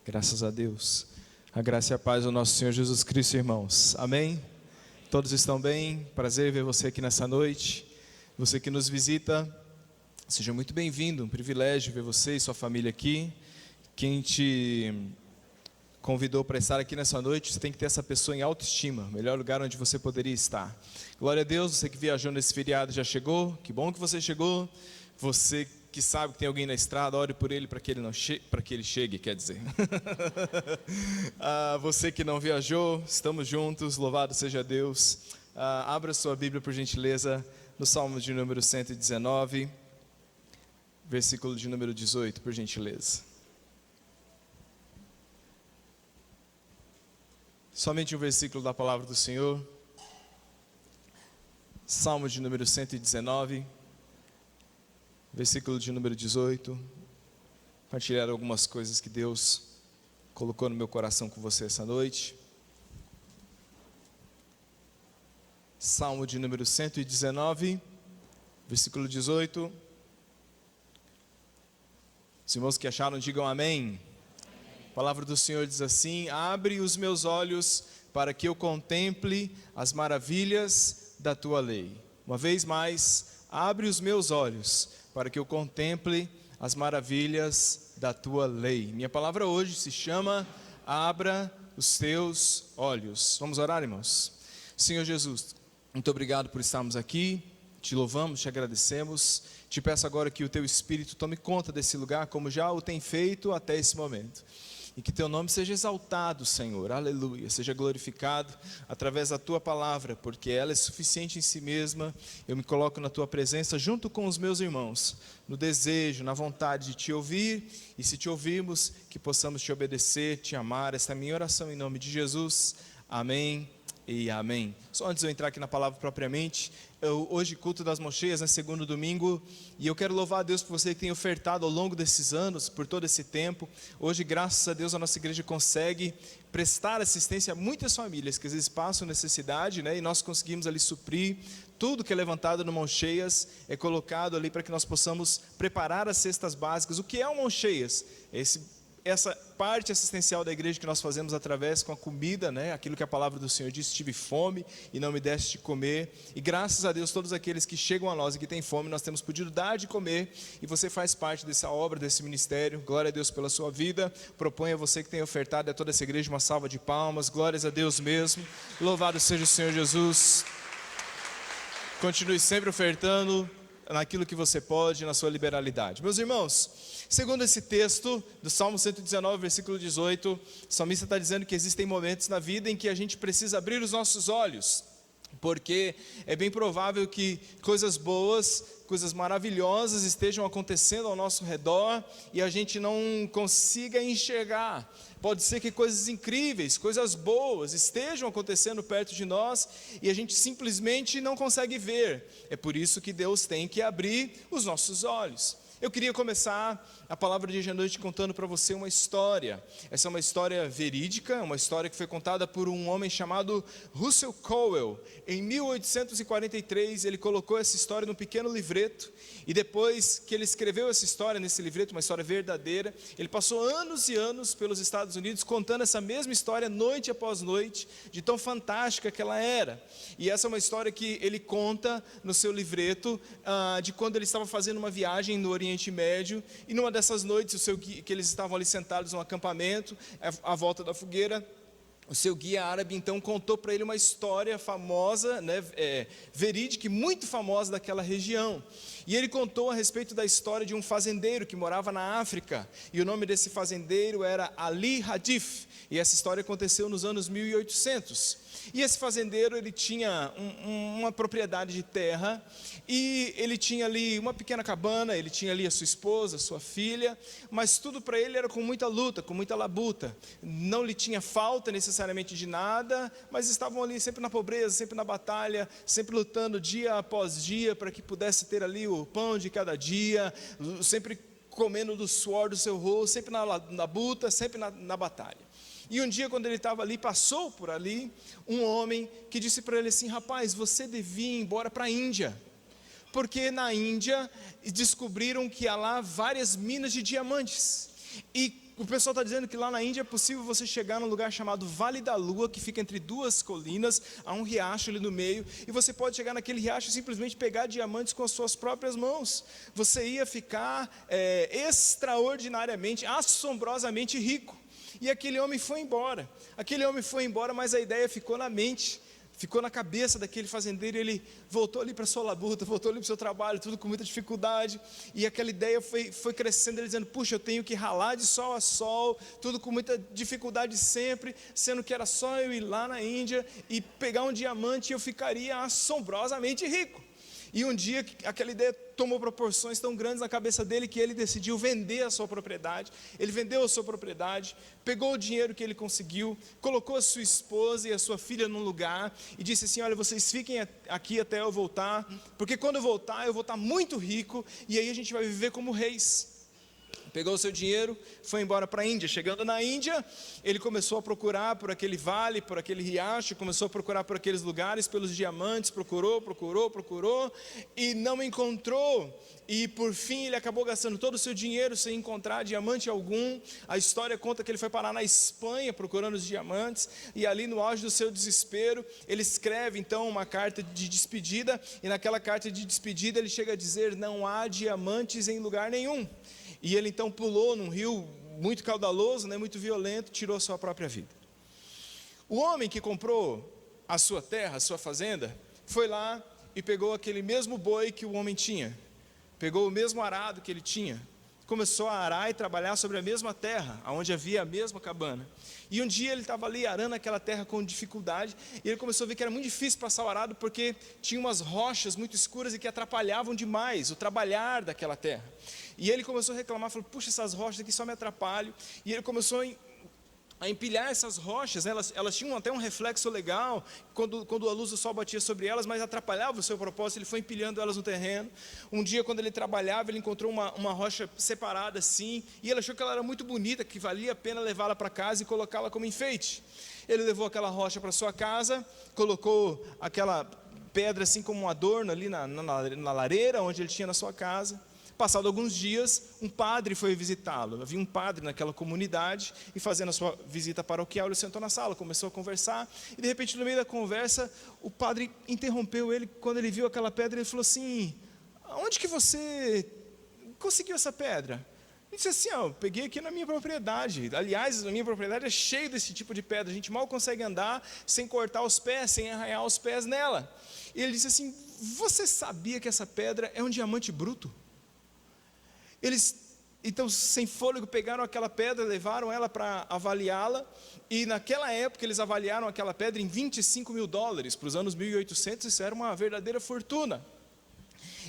Graças a Deus. A graça e a paz do nosso Senhor Jesus Cristo, irmãos. Amém? Todos estão bem? Prazer ver você aqui nessa noite. Você que nos visita, seja muito bem-vindo. Um privilégio ver você e sua família aqui. Quem te convidou para estar aqui nessa noite, você tem que ter essa pessoa em autoestima, o melhor lugar onde você poderia estar. Glória a Deus, você que viajou nesse feriado já chegou, que bom que você chegou. Você que sabe que tem alguém na estrada, ore por ele para que ele chegue, quer dizer. Você que não viajou, estamos juntos, louvado seja Deus. Abra sua Bíblia por gentileza no Salmo de número 119, versículo de número 18, por gentileza. Somente um versículo da palavra do Senhor. Salmo de número 119, versículo de número 18. Compartilhar algumas coisas que Deus colocou no meu coração com você essa noite. Salmo de número 119, versículo 18. Os irmãos que acharam, digam amém. A palavra do Senhor diz assim: abre os meus olhos para que eu contemple as maravilhas da tua lei. Uma vez mais, abre os meus olhos para que eu contemple as maravilhas da tua lei. Minha palavra hoje se chama abra os teus olhos. Vamos orar, irmãos? Senhor Jesus, muito obrigado por estarmos aqui. Te louvamos, te agradecemos. Te peço agora que o teu Espírito tome conta desse lugar, como já o tem feito até esse momento. E que teu nome seja exaltado, Senhor, aleluia, seja glorificado através da tua palavra, porque ela é suficiente em si mesma. Eu me coloco na tua presença junto com os meus irmãos, no desejo, na vontade de te ouvir, e se te ouvirmos, que possamos te obedecer, te amar. Esta é a minha oração em nome de Jesus, amém e amém. Só antes de eu entrar aqui na palavra propriamente, hoje culto das mãos cheias, segundo domingo, e eu quero louvar a Deus por você que tem ofertado ao longo desses anos, por todo esse tempo. Hoje, graças a Deus, a nossa igreja consegue prestar assistência a muitas famílias que às vezes passam necessidade, e nós conseguimos ali suprir. Tudo que é levantado no Mãos Cheias é colocado ali para que nós possamos preparar as cestas básicas. O que é o Mãos Cheias? Essa parte assistencial da igreja que nós fazemos através com a comida, aquilo que a palavra do Senhor diz: tive fome e não me deste de comer. E graças a Deus, todos aqueles que chegam a nós e que têm fome, nós temos podido dar de comer, e você faz parte dessa obra, desse ministério. Glória a Deus pela sua vida. Proponho a você que tem ofertado a toda essa igreja uma salva de palmas. Glórias a Deus mesmo. Louvado seja o Senhor Jesus. Continue sempre ofertando naquilo que você pode, na sua liberalidade. Meus irmãos, segundo esse texto do Salmo 119, versículo 18, o salmista está dizendo que existem momentos na vida em que a gente precisa abrir os nossos olhos, porque é bem provável que coisas boas, coisas maravilhosas estejam acontecendo ao nosso redor e a gente não consiga enxergar. Pode ser que coisas incríveis, coisas boas estejam acontecendo perto de nós e a gente simplesmente não consegue ver. É por isso que Deus tem que abrir os nossos olhos. Eu queria começar a palavra de hoje à noite contando para você uma história. Essa é uma história verídica, uma história que foi contada por um homem chamado Russell Cowell. Em 1843, ele colocou essa história num pequeno livreto, e depois que ele escreveu essa história nesse livreto, uma história verdadeira, ele passou anos e anos pelos Estados Unidos contando essa mesma história noite após noite, de tão fantástica que ela era. E essa é uma história que ele conta no seu livreto, de quando ele estava fazendo uma viagem no Oriente Médio, e numa dessas noites, que eles estavam ali sentados num acampamento, à volta da fogueira, o seu guia árabe então contou para ele uma história famosa, verídica e muito famosa daquela região. E ele contou a respeito da história de um fazendeiro que morava na África, e o nome desse fazendeiro era Ali Hadif, e essa história aconteceu nos anos 1800. E esse fazendeiro, ele tinha uma propriedade de terra, e ele tinha ali uma pequena cabana, ele tinha ali a sua esposa, a sua filha, mas tudo para ele era com muita luta, com muita labuta. Não lhe tinha falta necessariamente de nada, mas estavam ali sempre na pobreza, sempre na batalha, sempre lutando dia após dia para que pudesse ter ali o pão de cada dia, sempre comendo do suor do seu rosto, sempre na labuta, sempre na batalha. E um dia, quando ele estava ali, passou por ali um homem que disse para ele assim: rapaz, você devia ir embora para a Índia, porque na Índia descobriram que há lá várias minas de diamantes, e o pessoal está dizendo que lá na Índia é possível você chegar num lugar chamado Vale da Lua, que fica entre duas colinas, há um riacho ali no meio, e você pode chegar naquele riacho e simplesmente pegar diamantes com as suas próprias mãos. Você ia ficar extraordinariamente, assombrosamente rico. E aquele homem foi embora. Mas a ideia ficou na mente, ficou na cabeça daquele fazendeiro, e ele voltou ali para a sua labuta, voltou ali para o seu trabalho, tudo com muita dificuldade, e aquela ideia foi crescendo, ele dizendo, puxa, eu tenho que ralar de sol a sol, tudo com muita dificuldade sempre, sendo que era só eu ir lá na Índia e pegar um diamante e eu ficaria assombrosamente rico. E um dia aquela ideia tomou proporções tão grandes na cabeça dele que ele decidiu vender a sua propriedade. Ele vendeu a sua propriedade, pegou o dinheiro que ele conseguiu, colocou a sua esposa e a sua filha num lugar e disse assim, olha, vocês fiquem aqui até eu voltar, porque quando eu voltar eu vou estar muito rico e aí a gente vai viver como reis. Pegou o seu dinheiro, foi embora para a Índia. Chegando na Índia, ele começou a procurar por aquele vale, por aquele riacho, começou a procurar por aqueles lugares, pelos diamantes, procurou, e não encontrou. E por fim ele acabou gastando todo o seu dinheiro sem encontrar diamante algum. A história conta que ele foi parar na Espanha procurando os diamantes, e ali no auge do seu desespero, ele escreve então uma carta de despedida, e naquela carta de despedida ele chega a dizer, não há diamantes em lugar nenhum. E ele então pulou num rio muito caudaloso, muito violento, tirou sua própria vida. O homem que comprou a sua terra, a sua fazenda, foi lá e pegou aquele mesmo boi que o homem tinha, pegou o mesmo arado que ele tinha, começou a arar e trabalhar sobre a mesma terra, onde havia a mesma cabana. E um dia ele estava ali arando aquela terra com dificuldade, e ele começou a ver que era muito difícil passar o arado, porque tinha umas rochas muito escuras e que atrapalhavam demais o trabalhar daquela terra. E ele começou a reclamar, falou, puxa, essas rochas aqui só me atrapalham. E ele começou a empilhar essas rochas, elas tinham até um reflexo legal, quando a luz do sol batia sobre elas, mas atrapalhava o seu propósito. Ele foi empilhando elas no terreno. Um dia, quando ele trabalhava, ele encontrou uma rocha separada assim, e ele achou que ela era muito bonita, que valia a pena levá-la para casa e colocá-la como enfeite. Ele levou aquela rocha para sua casa, colocou aquela pedra assim como um adorno ali na lareira, onde ele tinha na sua casa. Passado alguns dias, um padre foi visitá-lo. Havia um padre naquela comunidade, e fazendo a sua visita paroquial, ele sentou na sala, começou a conversar, e de repente, no meio da conversa, o padre interrompeu ele. Quando ele viu aquela pedra, ele falou assim, onde que você conseguiu essa pedra? Ele disse assim, eu peguei aqui na minha propriedade. Aliás, a minha propriedade é cheia desse tipo de pedra, a gente mal consegue andar sem cortar os pés, sem arranhar os pés nela. E ele disse assim, você sabia que essa pedra é um diamante bruto? Eles, então, sem fôlego, pegaram aquela pedra, levaram ela para avaliá-la, e naquela época eles avaliaram aquela pedra em $25 mil, para os anos 1800, isso era uma verdadeira fortuna.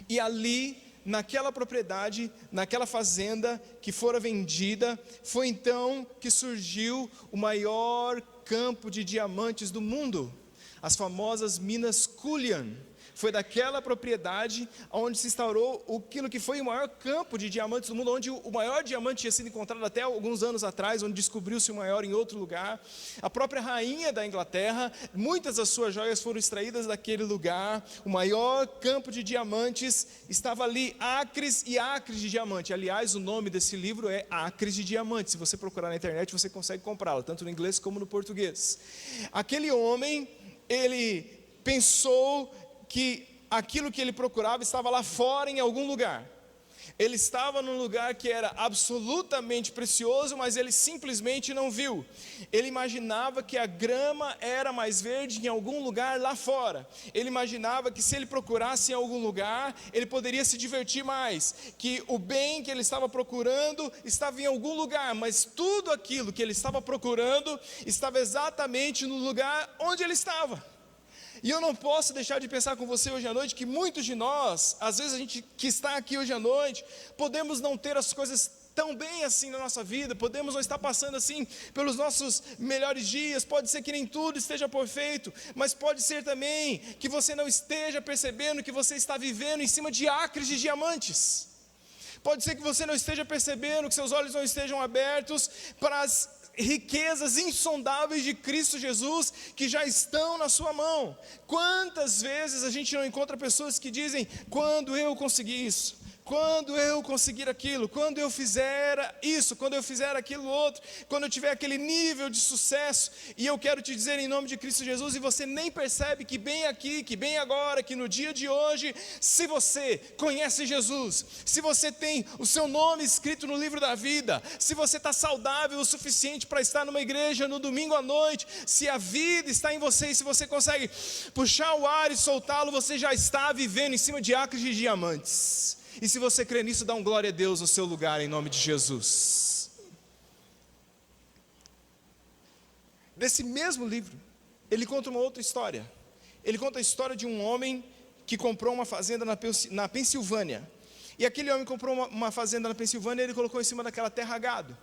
E ali, naquela propriedade, naquela fazenda que fora vendida, foi então que surgiu o maior campo de diamantes do mundo, as famosas Minas Cullinan. Foi daquela propriedade onde se instaurou aquilo que foi o maior campo de diamantes do mundo, onde o maior diamante tinha sido encontrado até alguns anos atrás, onde descobriu-se o maior em outro lugar. A própria rainha da Inglaterra, muitas das suas joias foram extraídas daquele lugar. O maior campo de diamantes estava ali, acres e acres de diamante. Aliás, o nome desse livro é Acres de Diamante. Se você procurar na internet, você consegue comprá-lo, tanto no inglês como no português. Aquele homem, ele pensou que aquilo que ele procurava estava lá fora em algum lugar. Ele estava num lugar que era absolutamente precioso, mas ele simplesmente não viu. Ele imaginava que a grama era mais verde em algum lugar lá fora. Ele imaginava que se ele procurasse em algum lugar, ele poderia se divertir mais, que o bem que ele estava procurando estava em algum lugar, mas tudo aquilo que ele estava procurando estava exatamente no lugar onde ele estava. E eu não posso deixar de pensar com você hoje à noite que muitos de nós, às vezes a gente que está aqui hoje à noite, podemos não ter as coisas tão bem assim na nossa vida, podemos não estar passando assim pelos nossos melhores dias, pode ser que nem tudo esteja perfeito, mas pode ser também que você não esteja percebendo que você está vivendo em cima de acres de diamantes. Pode ser que você não esteja percebendo, que seus olhos não estejam abertos para as riquezas insondáveis de Cristo Jesus que já estão na sua mão. Quantas vezes a gente não encontra pessoas que dizem, quando eu conseguir isso, quando eu conseguir aquilo, quando eu fizer isso, quando eu fizer aquilo outro, quando eu tiver aquele nível de sucesso. E eu quero te dizer em nome de Cristo Jesus, e você nem percebe que bem aqui, que bem agora, que no dia de hoje, se você conhece Jesus, se você tem o seu nome escrito no livro da vida, se você está saudável o suficiente para estar numa igreja no domingo à noite, se a vida está em você, e se você consegue puxar o ar e soltá-lo, você já está vivendo em cima de acres de diamantes. E se você crê nisso, dá um glória a Deus no seu lugar, em nome de Jesus. Nesse mesmo livro, ele conta uma outra história. Ele conta a história de um homem que comprou uma fazenda na Pensilvânia. E aquele homem comprou uma fazenda na Pensilvânia e ele colocou em cima daquela terra gado.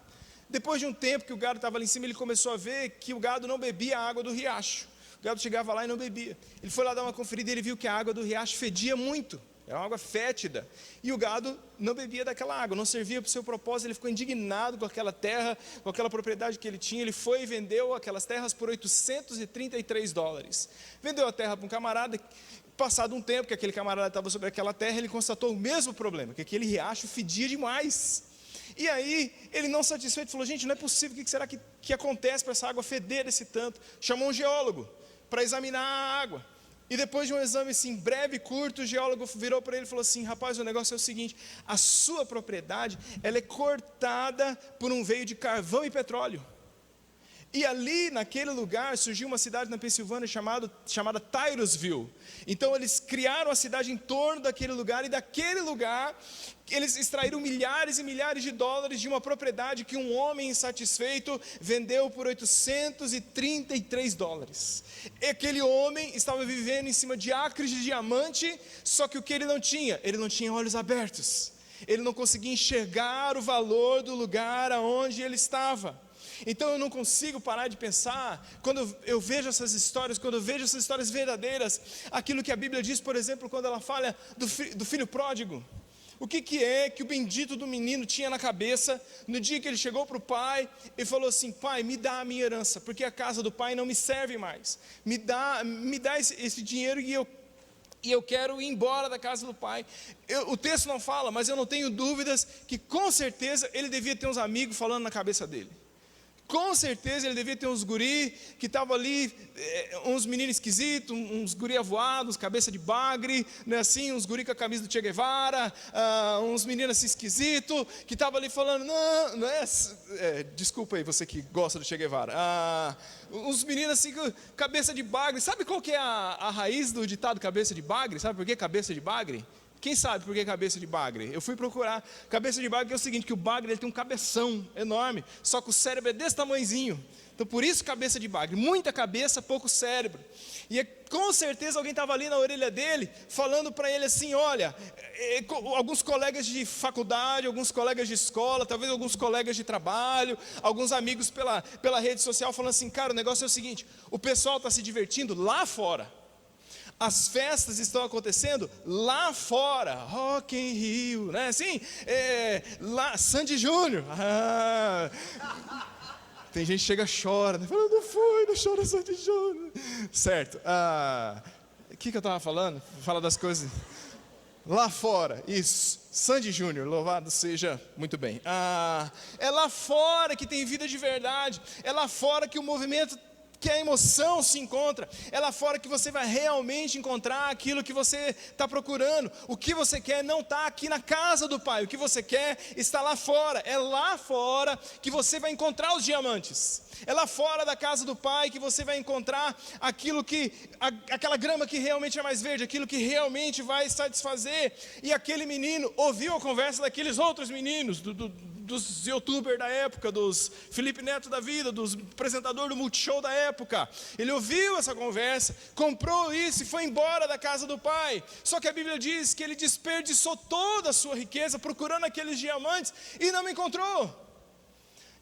Depois de um tempo que o gado estava ali em cima, ele começou a ver que o gado não bebia a água do riacho. O gado chegava lá e não bebia. Ele foi lá dar uma conferida e ele viu que a água do riacho fedia muito. Era uma água fétida, e o gado não bebia daquela água, não servia para o seu propósito. Ele ficou indignado com aquela terra, com aquela propriedade que ele tinha. Ele foi e vendeu aquelas terras por $833. Vendeu a terra para um camarada. Passado um tempo que aquele camarada estava sobre aquela terra, ele constatou o mesmo problema, que aquele riacho fedia demais. E aí, ele não satisfeito, falou: gente, não é possível, o que será que acontece para essa água feder desse tanto? Chamou um geólogo para examinar a água. E depois de um exame assim, breve e curto, o geólogo virou para ele e falou assim: rapaz, o negócio é o seguinte, a sua propriedade, ela é cortada por um veio de carvão e petróleo. E ali, naquele lugar, surgiu uma cidade na Pensilvânia chamada Tyrusville. Então eles criaram a cidade em torno daquele lugar, e daquele lugar eles extraíram milhares e milhares de dólares de uma propriedade que um homem insatisfeito vendeu por $833. E aquele homem estava vivendo em cima de acres de diamante, só que o que ele não tinha olhos abertos. Ele não conseguia enxergar o valor do lugar aonde ele estava. Então eu não consigo parar de pensar, quando eu vejo essas histórias, quando eu vejo essas histórias verdadeiras, aquilo que a Bíblia diz, por exemplo, quando ela fala do filho pródigo. O que é que o bendito do menino tinha na cabeça, no dia que ele chegou para o pai, e falou assim: pai, me dá a minha herança, porque a casa do pai não me serve mais, me dá esse dinheiro e eu quero ir embora da casa do pai. O texto não fala, mas eu não tenho dúvidas que com certeza ele devia ter uns amigos falando na cabeça dele. Com certeza ele devia ter uns guri que estavam ali, uns meninos esquisitos, uns guri avoados, cabeça de bagre, né, assim, uns guri com a camisa do Che Guevara, uns meninos assim esquisitos, que estavam ali falando, não é, desculpa aí você que gosta do Che Guevara, uns meninos assim com cabeça de bagre. Sabe qual que é a raiz do ditado cabeça de bagre? Sabe por que cabeça de bagre? Quem sabe por que cabeça de bagre? Eu fui procurar. Cabeça de bagre é o seguinte, que o bagre ele tem um cabeção enorme, só que o cérebro é desse tamanhozinho. Então por isso cabeça de bagre, muita cabeça, pouco cérebro. E com certeza alguém estava ali na orelha dele, falando para ele assim: olha, alguns colegas de faculdade, alguns colegas de escola, talvez alguns colegas de trabalho, alguns amigos pela rede social, falando assim: cara, o negócio é o seguinte, o pessoal está se divertindo lá fora. As festas estão acontecendo lá fora, Rock in Rio, né? Assim, lá, Sandy Júnior. Tem gente que chega e chora, né? Fala, não chora Sandy Júnior. Certo. O que eu estava falando? Fala das coisas. Lá fora, isso. Sandy Júnior, louvado seja, muito bem. É lá fora que tem vida de verdade. É lá fora que o movimento, que a emoção se encontra. É lá fora que você vai realmente encontrar aquilo que você está procurando. O que você quer não está aqui na casa do Pai. O que você quer está lá fora. É lá fora que você vai encontrar os diamantes. É lá fora da casa do Pai que você vai encontrar aquela grama que realmente é mais verde, aquilo que realmente vai satisfazer. E aquele menino ouviu a conversa daqueles outros meninos, dos youtubers da época, dos Felipe Neto da vida, dos apresentadores do Multishow da época. Ele ouviu essa conversa, comprou isso e foi embora da casa do pai. Só que a Bíblia diz que ele desperdiçou toda a sua riqueza procurando aqueles diamantes e não encontrou.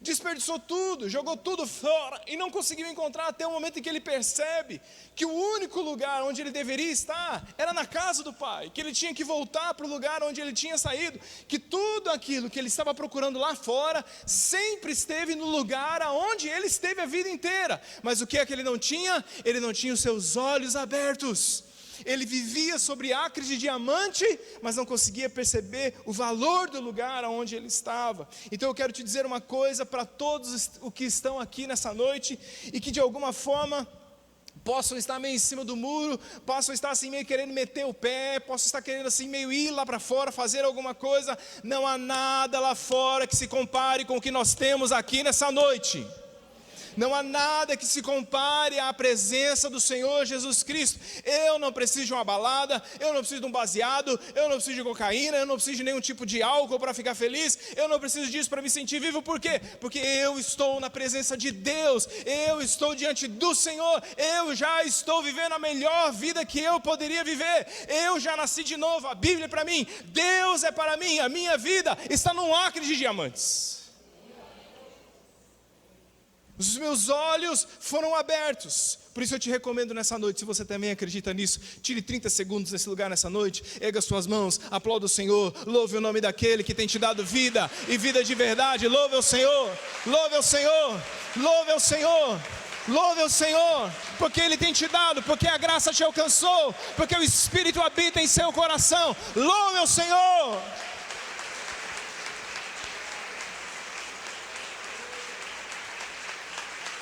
Desperdiçou tudo, jogou tudo fora e não conseguiu encontrar, até o momento em que ele percebe que o único lugar onde ele deveria estar era na casa do pai, que ele tinha que voltar para o lugar onde ele tinha saído, que tudo aquilo que ele estava procurando lá fora sempre esteve no lugar aonde ele esteve a vida inteira. Mas o que é que ele não tinha? Ele não tinha os seus olhos abertos. Ele vivia sobre acres de diamante, mas não conseguia perceber o valor do lugar onde ele estava. Então eu quero te dizer uma coisa para todos os que estão aqui nessa noite, e que de alguma forma possam estar meio em cima do muro, possam estar assim meio querendo meter o pé, possam estar querendo assim meio ir lá para fora, fazer alguma coisa. Não há nada lá fora que se compare com o que nós temos aqui nessa noite. Não há nada que se compare à presença do Senhor Jesus Cristo. Eu não preciso de uma balada, eu não preciso de um baseado, eu não preciso de cocaína, eu não preciso de nenhum tipo de álcool para ficar feliz, eu não preciso disso para me sentir vivo. Por quê? Porque eu estou na presença de Deus, eu estou diante do Senhor, eu já estou vivendo a melhor vida que eu poderia viver, eu já nasci de novo. A Bíblia é para mim, Deus é para mim, a minha vida está num acre de diamantes. Os meus olhos foram abertos. Por isso eu te recomendo nessa noite, se você também acredita nisso, tire 30 segundos nesse lugar nessa noite, erga suas mãos, aplauda o Senhor, louve o nome daquele que tem te dado vida, e vida de verdade. Louve ao Senhor, louve ao Senhor, louve ao Senhor, louve ao Senhor, porque Ele tem te dado, porque a graça te alcançou, porque o Espírito habita em seu coração. Louve ao Senhor.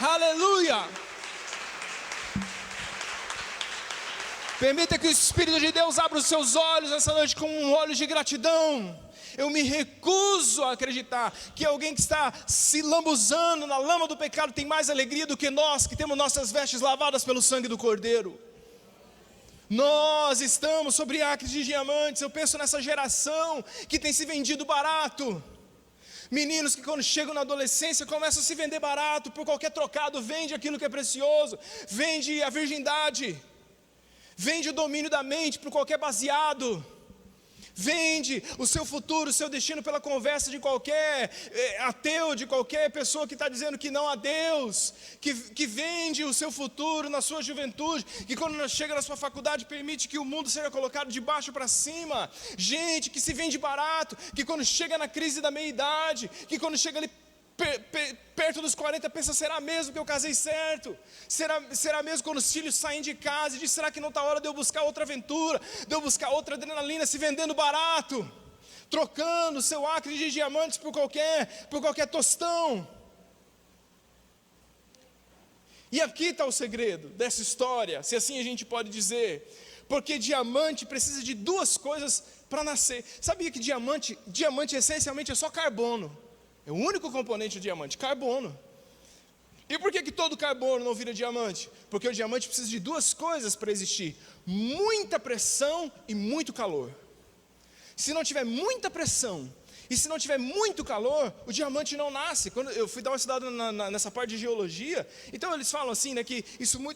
Aleluia! Permita que o Espírito de Deus abra os seus olhos nessa noite com um olho de gratidão. Eu me recuso a acreditar que alguém que está se lambuzando na lama do pecado tem mais alegria do que nós, que temos nossas vestes lavadas pelo sangue do Cordeiro. Nós estamos sobre acres de diamantes. Eu penso nessa geração que tem se vendido barato. Meninos que quando chegam na adolescência começam a se vender barato, por qualquer trocado, vende aquilo que é precioso, vende a virgindade, vende o domínio da mente por qualquer baseado, vende o seu futuro, o seu destino pela conversa de qualquer ateu, de qualquer pessoa que está dizendo que não há Deus, que vende o seu futuro na sua juventude, que quando chega na sua faculdade permite que o mundo seja colocado de baixo para cima. Gente que se vende barato, que quando chega na crise da meia-idade, que quando chega ali perto dos 40 pensa, será mesmo que eu casei certo? Será mesmo quando os filhos saem de casa e diz, será que não está hora de eu buscar outra aventura, de eu buscar outra adrenalina, se vendendo barato, trocando seu acre de diamantes por qualquer tostão. E aqui está o segredo dessa história, se assim a gente pode dizer, porque diamante precisa de duas coisas para nascer. Sabia que diamante essencialmente é só carbono? É o único componente do diamante, carbono. E por que todo carbono não vira diamante? Porque o diamante precisa de duas coisas para existir: muita pressão e muito calor. Se não tiver muita pressão e se não tiver muito calor, o diamante não nasce. Quando eu fui dar uma estudada nessa parte de geologia, então eles falam assim, né, que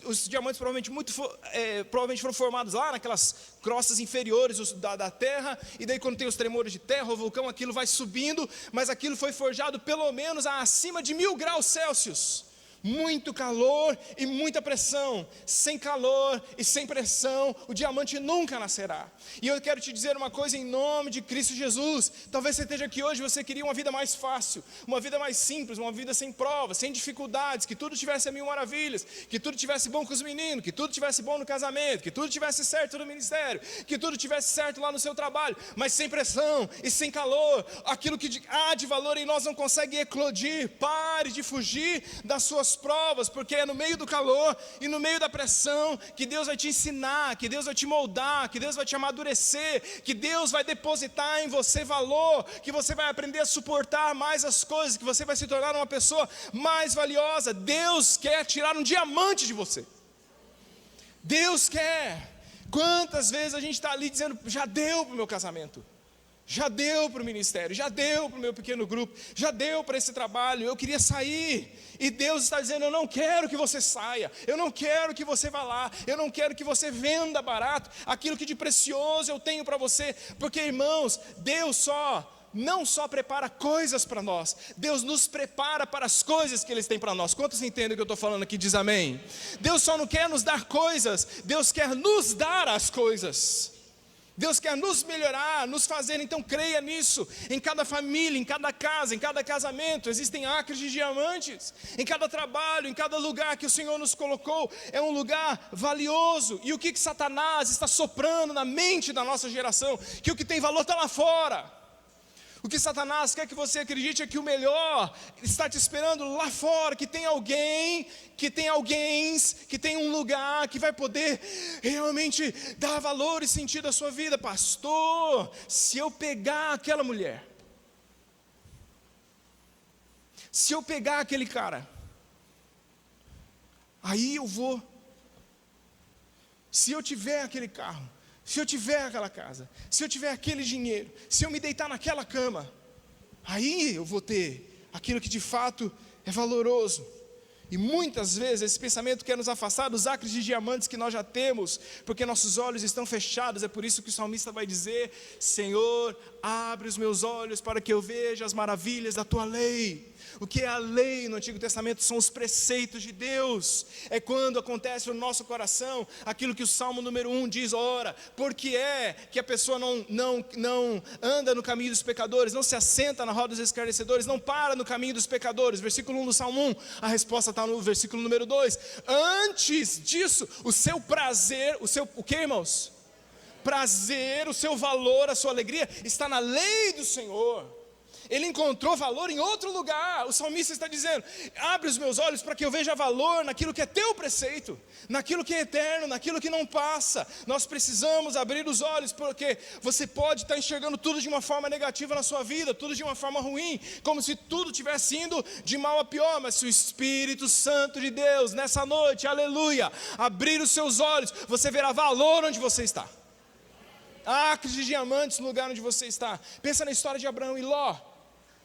os diamantes provavelmente foram formados lá naquelas crostas inferiores da terra, e daí quando tem os tremores de terra, o vulcão, aquilo vai subindo, mas aquilo foi forjado pelo menos acima de 1000 graus Celsius. Muito calor e muita pressão. Sem calor e sem pressão, o diamante nunca nascerá. E eu quero te dizer uma coisa em nome de Cristo Jesus. Talvez você esteja aqui hoje e você queria uma vida mais fácil, uma vida mais simples, uma vida sem provas, sem dificuldades, que tudo tivesse a mil maravilhas, que tudo tivesse bom com os meninos, que tudo tivesse bom no casamento, que tudo tivesse certo no ministério, que tudo tivesse certo lá no seu trabalho, mas sem pressão e sem calor. Aquilo que há de valor em nós não consegue eclodir. Pare de fugir das suas provas, porque é no meio do calor e no meio da pressão que Deus vai te ensinar, que Deus vai te moldar, que Deus vai te amadurecer, que Deus vai depositar em você valor, que você vai aprender a suportar mais as coisas, que você vai se tornar uma pessoa mais valiosa. Deus quer tirar um diamante de você. Deus quer. Quantas vezes a gente está ali dizendo, já deu para o meu casamento, já deu para o ministério, já deu para o meu pequeno grupo, já deu para esse trabalho, eu queria sair. E Deus está dizendo, eu não quero que você saia, eu não quero que você vá lá, eu não quero que você venda barato aquilo que de precioso eu tenho para você. Porque, irmãos, Deus não só prepara coisas para nós, Deus nos prepara para as coisas que Ele tem para nós. Quantos entendem o que eu estou falando aqui? Diz amém. Deus só não quer nos dar coisas, Deus quer nos dar as coisas. Deus quer nos melhorar, nos fazer, então creia nisso. Em cada família, em cada casa, em cada casamento, existem acres de diamantes. Em cada trabalho, em cada lugar que o Senhor nos colocou, é um lugar valioso. E o que Satanás está soprando na mente da nossa geração? Que o que tem valor está lá fora. O que Satanás quer que você acredite é que o melhor está te esperando lá fora, que tem alguém, que tem um lugar que vai poder realmente dar valor e sentido à sua vida. Pastor, se eu pegar aquela mulher, se eu pegar aquele cara, aí eu vou. Se eu tiver aquele carro, se eu tiver aquela casa, se eu tiver aquele dinheiro, se eu me deitar naquela cama, aí eu vou ter aquilo que de fato é valoroso. E muitas vezes esse pensamento quer nos afastar dos acres de diamantes que nós já temos, porque nossos olhos estão fechados. É por isso que o salmista vai dizer: Senhor, abre os meus olhos para que eu veja as maravilhas da tua lei. O que é a lei no Antigo Testamento? São os preceitos de Deus. É quando acontece no nosso coração aquilo que o Salmo número 1 diz: ora, porque é que a pessoa não anda no caminho dos pecadores, não se assenta na roda dos escarnecedores, não para no caminho dos pecadores. Versículo 1 do Salmo 1, a resposta está no versículo número 2. Antes disso, o seu prazer, o que, irmãos? Prazer, o seu valor, a sua alegria está na lei do Senhor. Ele encontrou valor em outro lugar. O salmista está dizendo: abre os meus olhos para que eu veja valor naquilo que é teu preceito, naquilo que é eterno, naquilo que não passa. Nós precisamos abrir os olhos, porque você pode estar enxergando tudo de uma forma negativa na sua vida, tudo de uma forma ruim, como se tudo tivesse indo de mal a pior. Mas se o Espírito Santo de Deus, nessa noite, aleluia, abrir os seus olhos, você verá valor onde você está. Acres de diamantes no lugar onde você está. Pensa na história de Abraão e Ló.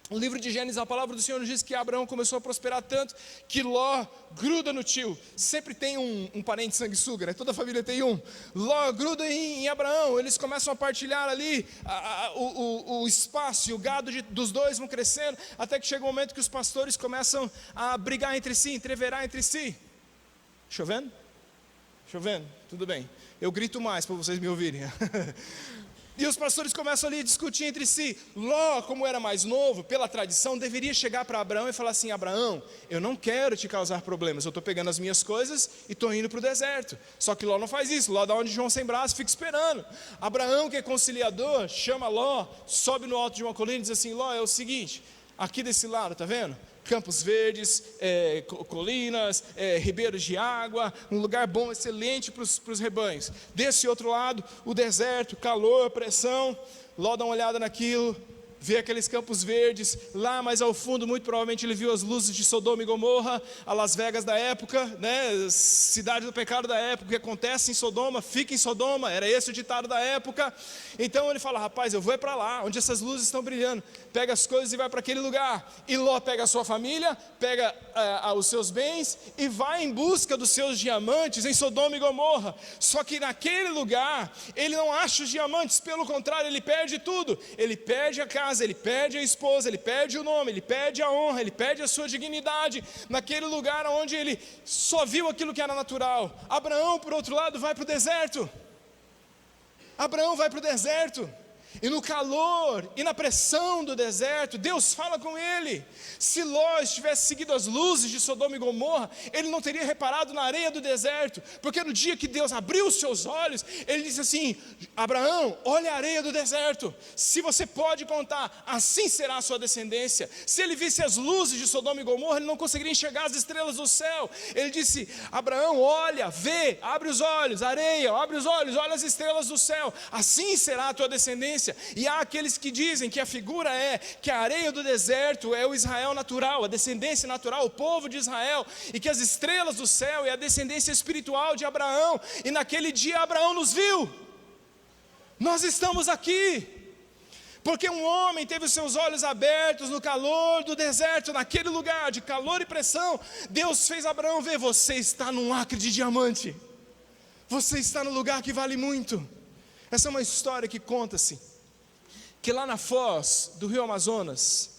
No livro de Gênesis, a palavra do Senhor nos diz que Abraão começou a prosperar tanto que Ló gruda no tio. Sempre tem um parente sanguessuga, né? Toda família tem um. Ló gruda em Abraão. Eles começam a partilhar ali o espaço, e o gado dos dois vão crescendo, até que chega um momento que os pastores começam a brigar entre si, entreverar entre si. Chovendo? Chovendo? Tudo bem. Eu grito mais para vocês me ouvirem. E os pastores começam ali a discutir entre si. Ló, como era mais novo, pela tradição, deveria chegar para Abraão e falar assim: Abraão, eu não quero te causar problemas, eu estou pegando as minhas coisas e estou indo para o deserto. Só que Ló não faz isso. Ló dá onde João sem braço, fica esperando. Abraão, que é conciliador, chama Ló, sobe no alto de uma colina e diz assim: Ló, é o seguinte, aqui desse lado, tá vendo? Campos verdes, colinas, ribeiros de água, um lugar bom, excelente para os rebanhos. Desse outro lado, o deserto, calor, pressão. Ló dá uma olhada naquilo, vê aqueles campos verdes. Lá mais ao fundo, muito provavelmente ele viu as luzes de Sodoma e Gomorra, a Las Vegas da época, né? Cidade do pecado da época. O que acontece em Sodoma, fica em Sodoma. Era esse o ditado da época. Então ele fala: rapaz, eu vou para lá, onde essas luzes estão brilhando. Pega as coisas e vai para aquele lugar. E Ló pega a sua família, pega os seus bens e vai em busca dos seus diamantes em Sodoma e Gomorra. Só que naquele lugar ele não acha os diamantes, pelo contrário, ele perde tudo. Ele perde a casa, ele perde a esposa, ele perde o nome, ele perde a honra, ele perde a sua dignidade, naquele lugar onde ele só viu aquilo que era natural. Abraão, por outro lado, vai para o deserto. Abraão vai para o deserto. E no calor e na pressão do deserto, Deus fala com ele. Se Ló tivesse seguido as luzes de Sodoma e Gomorra, ele não teria reparado na areia do deserto, porque no dia que Deus abriu os seus olhos, ele disse assim: Abraão, olha a areia do deserto, se você pode contar, assim será a sua descendência. Se ele visse as luzes de Sodoma e Gomorra, ele não conseguiria enxergar as estrelas do céu. Ele disse: Abraão, olha, vê, abre os olhos, areia, abre os olhos, olha as estrelas do céu, assim será a tua descendência. E há aqueles que dizem que a figura é que a areia do deserto é o Israel natural, a descendência natural, o povo de Israel, e que as estrelas do céu é a descendência espiritual de Abraão. E naquele dia Abraão nos viu. Nós estamos aqui porque um homem teve os seus olhos abertos no calor do deserto, naquele lugar de calor e pressão. Deus fez Abraão ver: você está num acre de diamante, você está no lugar que vale muito. Essa é uma história que conta-se que lá na foz do rio Amazonas,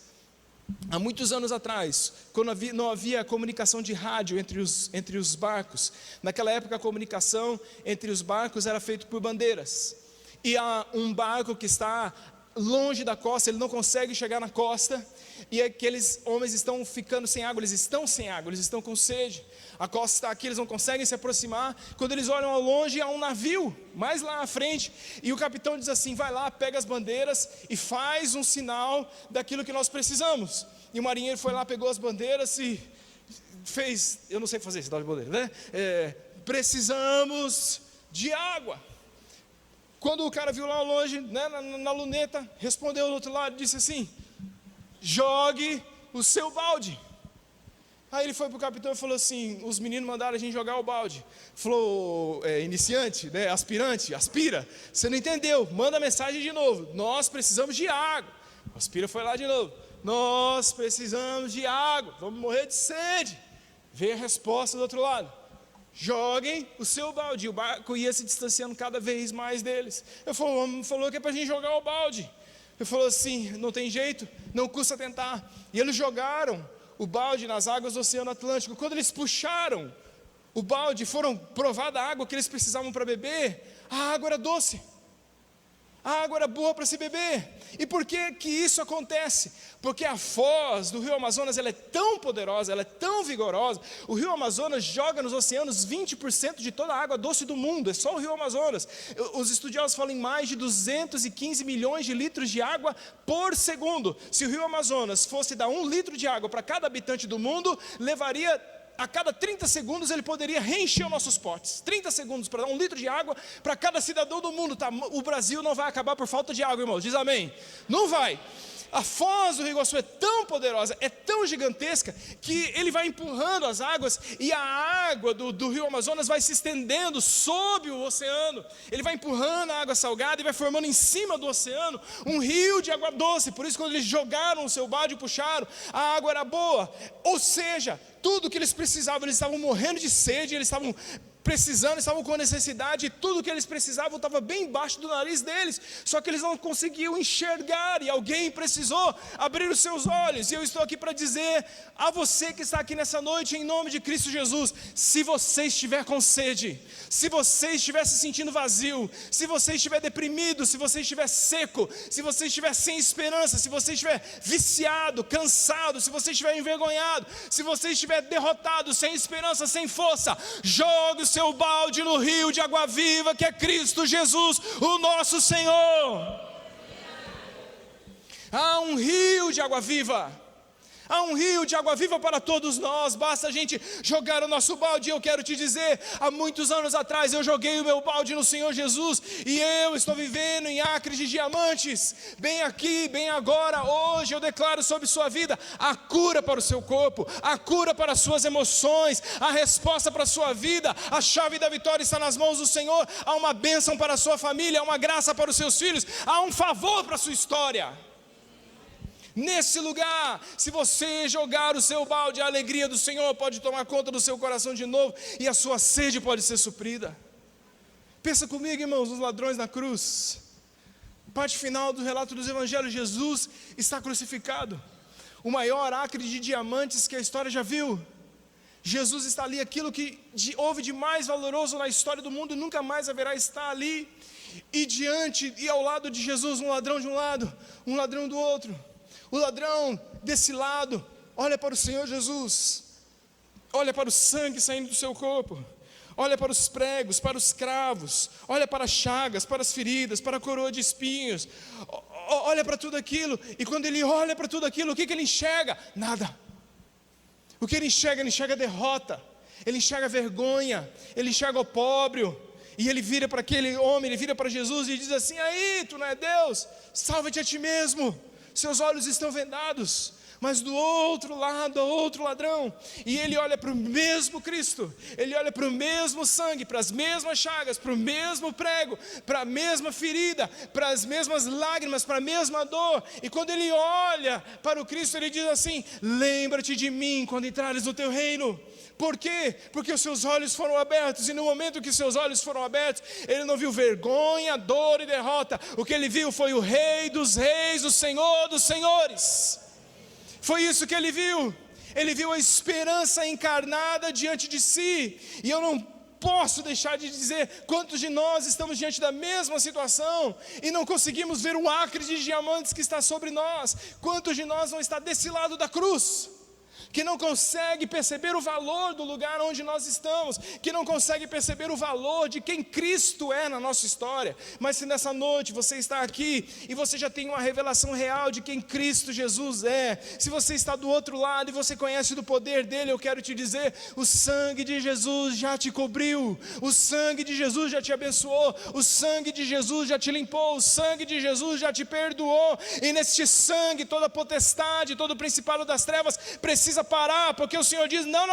há muitos anos atrás, quando não havia comunicação de rádio entre os barcos, naquela época a comunicação entre os barcos era feita por bandeiras. e há um barco que está longe da costa, ele não consegue chegar na costa, e aqueles homens estão ficando sem água, eles estão sem água, eles estão com sede, a costa está aqui, eles não conseguem se aproximar. Quando eles olham ao longe, há um navio, mais lá à frente, e o capitão diz assim: vai lá, pega as bandeiras e faz um sinal daquilo que nós precisamos. E o marinheiro foi lá, pegou as bandeiras e fez, eu não sei fazer sinal de bandeira, né? Precisamos de água. Quando o cara viu lá ao longe, né, na luneta, respondeu do outro lado, disse assim: jogue o seu balde. Aí ele foi para o capitão e falou assim: os meninos mandaram a gente jogar o balde. Falou: iniciante, né, aspirante, aspira, você não entendeu, manda a mensagem de novo, nós precisamos de água. O aspira foi lá de novo: nós precisamos de água, vamos morrer de sede. Veio a resposta do outro lado: joguem o seu balde. E o barco ia se distanciando cada vez mais deles. Ele falou que é para a gente jogar o balde. Ele falou assim: não tem jeito, não custa tentar. E eles jogaram o balde nas águas do Oceano Atlântico. Quando eles puxaram o balde, foram provar da água que eles precisavam para beber, a água era doce, a água era boa para se beber. E por que que isso acontece? Porque a foz do rio Amazonas, ela é tão poderosa, ela é tão vigorosa. O rio Amazonas joga nos oceanos 20% de toda a água doce do mundo, é só o rio Amazonas. Os estudiosos falam em mais de 215 milhões de litros de água por segundo. Se o rio Amazonas fosse dar 1 litro de água para cada habitante do mundo, levaria, a cada 30 segundos ele poderia reencher os nossos potes. 30 segundos para dar 1 litro de água para cada cidadão do mundo, tá? O Brasil não vai acabar por falta de água, irmãos, diz amém. Não vai. A foz do Rio Iguaçu é tão poderosa, é tão gigantesca, que ele vai empurrando as águas, e a água do rio Amazonas vai se estendendo sob o oceano. Ele vai empurrando a água salgada e vai formando em cima do oceano um rio de água doce. Por isso, quando eles jogaram o seu balde e puxaram, a água era boa. Ou seja, tudo que eles precisavam, eles estavam morrendo de sede, eles estavam precisando, estavam com necessidade, e tudo que eles precisavam estava bem embaixo do nariz deles, só que eles não conseguiam enxergar, e alguém precisou abrir os seus olhos. E eu estou aqui para dizer a você que está aqui nessa noite, em nome de Cristo Jesus: se você estiver com sede, se você estiver se sentindo vazio, se você estiver deprimido, se você estiver seco, se você estiver sem esperança, se você estiver viciado, cansado, se você estiver envergonhado, se você estiver derrotado, sem esperança, sem força, jogue o seu balde no rio de água viva, que é Cristo Jesus, o nosso Senhor. Há um rio de água viva, há um rio de água viva para todos nós. Basta a gente jogar o nosso balde. E eu quero te dizer, há muitos anos atrás eu joguei o meu balde no Senhor Jesus, e eu estou vivendo em acres de diamantes, bem aqui, bem agora. Hoje eu declaro sobre sua vida a cura para o seu corpo, a cura para as suas emoções, a resposta para a sua vida. A chave da vitória está nas mãos do Senhor. Há uma bênção para a sua família, há uma graça para os seus filhos, há um favor para a sua história. Nesse lugar, se você jogar o seu balde, a alegria do Senhor pode tomar conta do seu coração de novo, e a sua sede pode ser suprida. Pensa comigo, irmãos, nos ladrões na cruz. Parte final do relato dos evangelhos: Jesus está crucificado, o maior acre de diamantes que a história já viu. Jesus está ali, aquilo que houve de mais valoroso na história do mundo nunca mais haverá estar ali. E diante e ao lado de Jesus, um ladrão de um lado, um ladrão do outro. O ladrão desse lado olha para o Senhor Jesus, olha para o sangue saindo do seu corpo, olha para os pregos, para os cravos, olha para as chagas, para as feridas, para a coroa de espinhos, olha para tudo aquilo. E quando ele olha para tudo aquilo, o que ele enxerga? Nada. O que ele enxerga derrota, ele enxerga vergonha, ele enxerga opróbrio. E ele vira para aquele homem, ele vira para Jesus e diz assim: aí, tu não é Deus? Salva-te a ti mesmo. Seus olhos estão vendados. Mas do outro lado, há outro ladrão, e ele olha para o mesmo Cristo, ele olha para o mesmo sangue, para as mesmas chagas, para o mesmo prego, para a mesma ferida, para as mesmas lágrimas, para a mesma dor. E quando ele olha para o Cristo, ele diz assim: lembra-te de mim quando entrares no teu reino. Por quê? Porque os seus olhos foram abertos, e no momento que seus olhos foram abertos, ele não viu vergonha, dor e derrota. O que ele viu foi o Rei dos Reis, o Senhor dos Senhores. Foi isso que ele viu a esperança encarnada diante de si. E eu não posso deixar de dizer quantos de nós estamos diante da mesma situação e não conseguimos ver o acre de diamantes que está sobre nós. Quantos de nós não está desse lado da cruz, que não consegue perceber o valor do lugar onde nós estamos, que não consegue perceber o valor de quem Cristo é na nossa história. Mas se nessa noite você está aqui e você já tem uma revelação real de quem Cristo Jesus é, se você está do outro lado e você conhece do poder dele, eu quero te dizer, o sangue de Jesus já te cobriu, o sangue de Jesus já te abençoou, o sangue de Jesus já te limpou, o sangue de Jesus já te perdoou, e neste sangue toda potestade, todo principado das trevas precisa parar, porque o Senhor diz, não,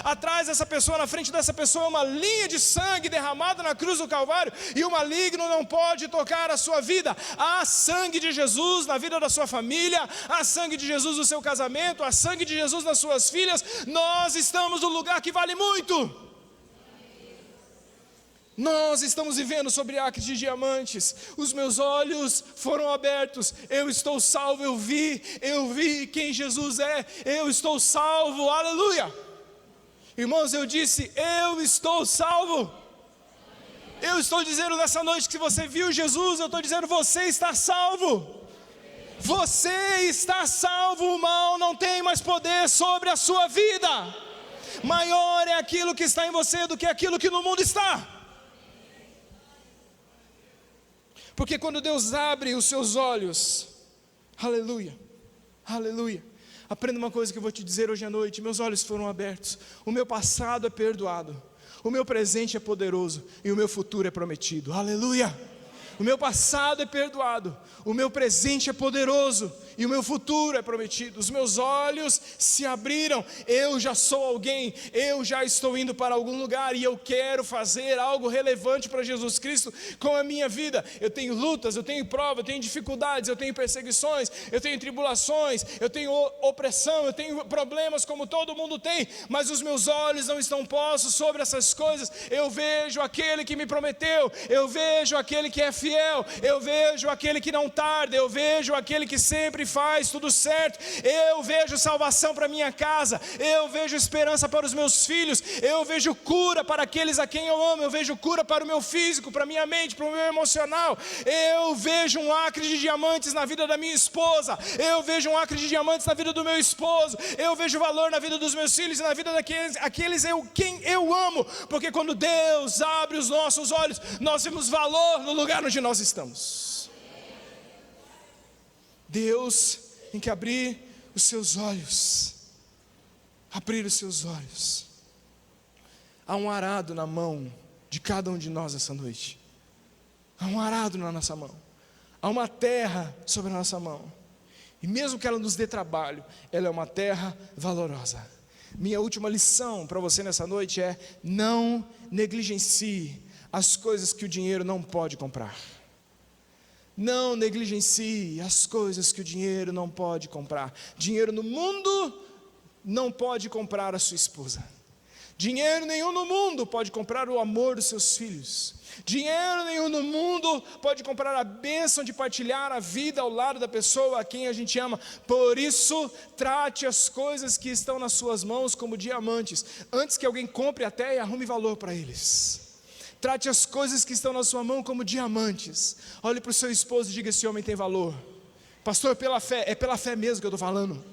atrás dessa pessoa, na frente dessa pessoa, uma linha de sangue derramada na cruz do Calvário, e o maligno não pode tocar a sua vida. Há sangue de Jesus na vida da sua família, há sangue de Jesus no seu casamento, há sangue de Jesus nas suas filhas. Nós estamos no lugar que vale muito. Nós estamos vivendo sobre acres de diamantes. Os meus olhos foram abertos, eu estou salvo, eu vi quem Jesus é, eu estou salvo, aleluia. Irmãos, eu disse, eu estou salvo. Eu estou dizendo nessa noite que se você viu Jesus, eu estou dizendo, você está salvo. Você está salvo, o mal não tem mais poder sobre a sua vida. Maior é aquilo que está em você do que aquilo que no mundo está. Porque quando Deus abre os seus olhos, aleluia, aleluia. Aprenda uma coisa que eu vou te dizer hoje à noite, meus olhos foram abertos, o meu passado é perdoado, o meu presente é poderoso e o meu futuro é prometido, aleluia. O meu passado é perdoado, o meu presente é poderoso e o meu futuro é prometido. Os meus olhos se abriram, eu já sou alguém, eu já estou indo para algum lugar e eu quero fazer algo relevante para Jesus Cristo com a minha vida. Eu tenho lutas, eu tenho provas, eu tenho dificuldades, eu tenho perseguições, eu tenho tribulações, eu tenho opressão, eu tenho problemas como todo mundo tem, mas os meus olhos não estão postos sobre essas coisas. Eu vejo aquele que me prometeu, eu vejo aquele que é fiel, eu vejo aquele que não tarda, eu vejo aquele que sempre faz tudo certo, eu vejo salvação para minha casa, eu vejo esperança para os meus filhos, eu vejo cura para aqueles a quem eu amo, eu vejo cura para o meu físico, para a minha mente, para o meu emocional, eu vejo um acre de diamantes na vida da minha esposa, eu vejo um acre de diamantes na vida do meu esposo, eu vejo valor na vida dos meus filhos e na vida daqueles quem eu amo, porque quando Deus abre os nossos olhos, nós vemos valor no lugar onde nós estamos. Deus tem que abrir os seus olhos, abrir os seus olhos. Há um arado na mão de cada um de nós essa noite, há um arado na nossa mão, há uma terra sobre a nossa mão, e mesmo que ela nos dê trabalho, ela é uma terra valorosa. Minha última lição para você nessa noite é: não negligencie as coisas que o dinheiro não pode comprar. Não negligencie as coisas que o dinheiro não pode comprar. Dinheiro no mundo não pode comprar a sua esposa. Dinheiro nenhum no mundo pode comprar o amor dos seus filhos. Dinheiro nenhum no mundo pode comprar a bênção de partilhar a vida ao lado da pessoa a quem a gente ama. Por isso, trate as coisas que estão nas suas mãos como diamantes, antes que alguém compre até e arrume valor para eles. Trate as coisas que estão na sua mão como diamantes. Olhe para o seu esposo e diga: esse homem tem valor. Pastor, pela fé, é pela fé mesmo que eu estou falando.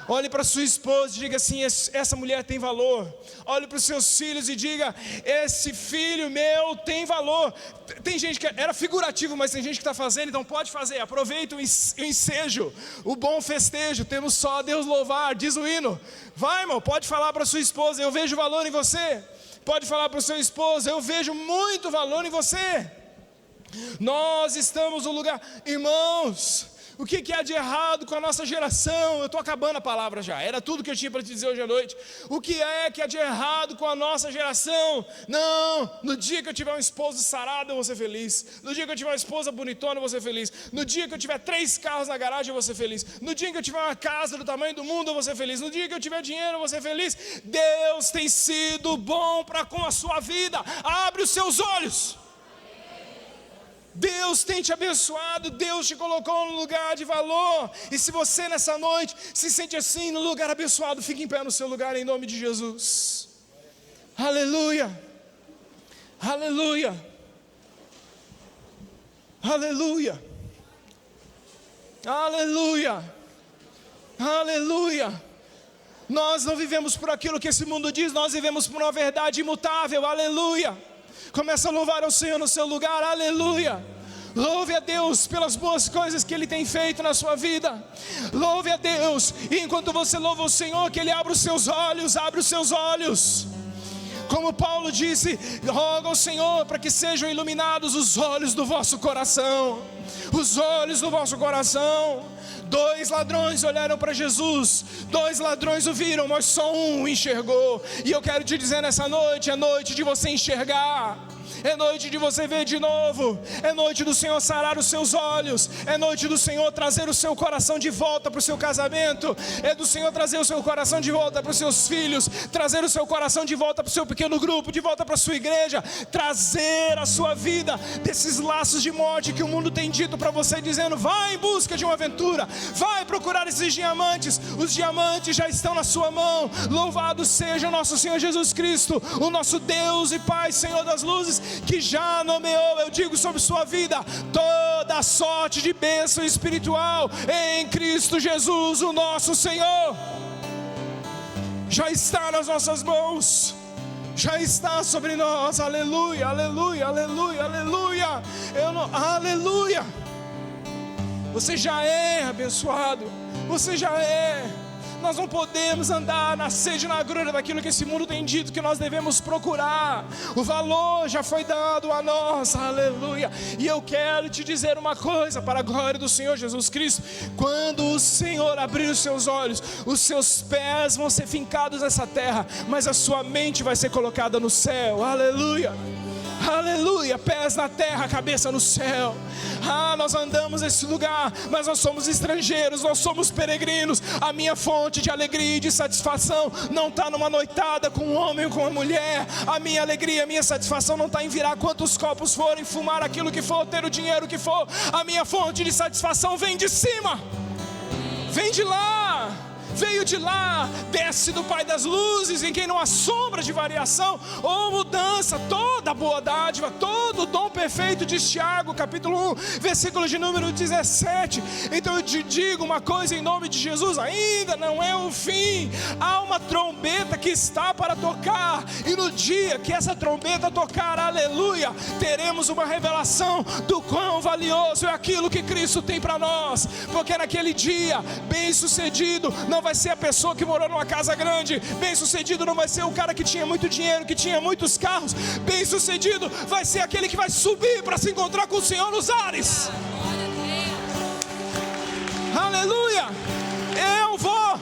Olhe para sua esposa e diga assim: essa mulher tem valor. Olhe para os seus filhos e diga: esse filho meu tem valor. Tem gente que era figurativo, mas tem gente que está fazendo, então pode fazer. Aproveita o ensejo, o bom festejo. Temos só a Deus louvar, diz o hino. Vai, irmão, pode falar para sua esposa: eu vejo valor em você. Pode falar para o seu esposo: eu vejo muito valor em você. Nós estamos no lugar, irmãos. O que há de errado com a nossa geração? Eu estou acabando a palavra já, era tudo que eu tinha para te dizer hoje à noite. O que há de errado com a nossa geração? Não, no dia que eu tiver um esposo sarado eu vou ser feliz. No dia que eu tiver uma esposa bonitona eu vou ser feliz. No dia que eu tiver 3 carros na garagem eu vou ser feliz. No dia que eu tiver uma casa do tamanho do mundo eu vou ser feliz. No dia que eu tiver dinheiro eu vou ser feliz. Deus tem sido bom para com a sua vida. Abre os seus olhos. Deus tem te abençoado, Deus te colocou num lugar de valor. E se você nessa noite se sente assim, no lugar abençoado, fique em pé no seu lugar em nome de Jesus. Aleluia. Aleluia. Aleluia. Aleluia. Aleluia. Nós não vivemos por aquilo que esse mundo diz, nós vivemos por uma verdade imutável. Aleluia. Começa a louvar ao Senhor no seu lugar. Aleluia. Louve a Deus pelas boas coisas que Ele tem feito na sua vida. Louve a Deus. E enquanto você louva o Senhor, que Ele abra os seus olhos. Abre os seus olhos. Como Paulo disse, roga ao Senhor para que sejam iluminados os olhos do vosso coração. Os olhos do vosso coração. 2 ladrões olharam para Jesus, 2 ladrões o viram, mas só um enxergou. E eu quero te dizer nessa noite, é noite de você enxergar. É noite de você ver de novo. É noite do Senhor sarar os seus olhos. É noite do Senhor trazer o seu coração de volta para o seu casamento. É do Senhor trazer o seu coração de volta para os seus filhos. Trazer o seu coração de volta para o seu pequeno grupo. De volta para a sua igreja. Trazer a sua vida desses laços de morte que o mundo tem dito para você, dizendo: vai em busca de uma aventura. Vai procurar esses diamantes. Os diamantes já estão na sua mão. Louvado seja o nosso Senhor Jesus Cristo, o nosso Deus e Pai, Senhor das luzes, que já nomeou, eu digo, sobre sua vida toda a sorte de bênção espiritual em Cristo Jesus, o nosso Senhor. Já está nas nossas mãos, já está sobre nós. Aleluia, aleluia, aleluia, aleluia. Aleluia. Você já é abençoado, você já é. Nós não podemos andar na sede e na grura daquilo que esse mundo tem dito que nós devemos procurar. O valor já foi dado a nós, aleluia. E eu quero te dizer uma coisa, para a glória do Senhor Jesus Cristo: quando o Senhor abrir os seus olhos, os seus pés vão ser fincados nessa terra, mas a sua mente vai ser colocada no céu, aleluia. Aleluia, pés na terra, cabeça no céu. Nós andamos nesse lugar, mas nós somos estrangeiros, nós somos peregrinos. A minha fonte de alegria e de satisfação não está numa noitada com um homem ou com uma mulher. A minha alegria, a minha satisfação não está em virar quantos copos forem, fumar aquilo que for, ter o dinheiro que for. A minha fonte de satisfação vem de cima, vem de lá. Veio de lá, desce do Pai das luzes, em quem não há sombra de variação ou mudança. Toda boa dádiva, todo dom perfeito, diz Tiago, capítulo 1, versículo de número 17. Então eu te digo uma coisa em nome de Jesus: ainda não é o fim. Há uma trombeta que está para tocar, e no dia que essa trombeta tocar, aleluia, teremos uma revelação do quão valioso é aquilo que Cristo tem para nós. Porque naquele dia, bem sucedido não vai ser a pessoa que morou numa casa grande. Bem sucedido não vai ser o cara que tinha muito dinheiro, que tinha muitos carros. Bem sucedido vai ser aquele que vai subir para se encontrar com o Senhor nos ares. Aleluia. Eu vou.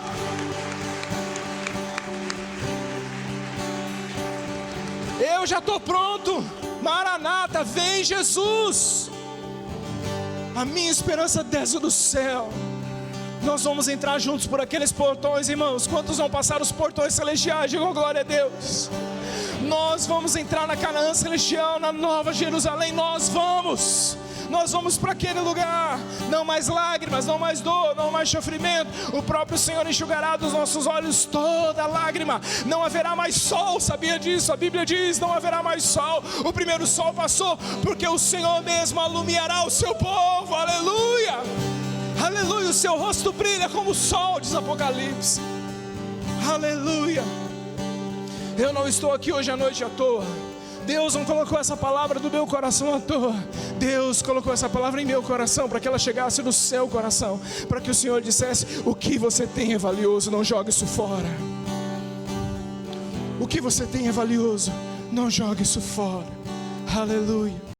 Eu já estou pronto. Maranata, vem Jesus. A minha esperança desce do céu. Nós vamos entrar juntos por aqueles portões, irmãos. Quantos vão passar os portões celestiais? Digam glória a Deus. Nós vamos entrar na Canaã celestial, na Nova Jerusalém. Nós vamos para aquele lugar. Não mais lágrimas, não mais dor, não mais sofrimento. O próprio Senhor enxugará dos nossos olhos toda lágrima. Não haverá mais sol, sabia disso? A Bíblia diz: não haverá mais sol. O primeiro sol passou, porque o Senhor mesmo alumiará o seu povo. Aleluia. Aleluia, o seu rosto brilha como o sol, diz Apocalipse. Aleluia. Eu não estou aqui hoje à noite à toa. Deus não colocou essa palavra no meu coração à toa. Deus colocou essa palavra em meu coração para que ela chegasse no seu coração, para que o Senhor dissesse: o que você tem é valioso, não jogue isso fora. O que você tem é valioso, não jogue isso fora. Aleluia.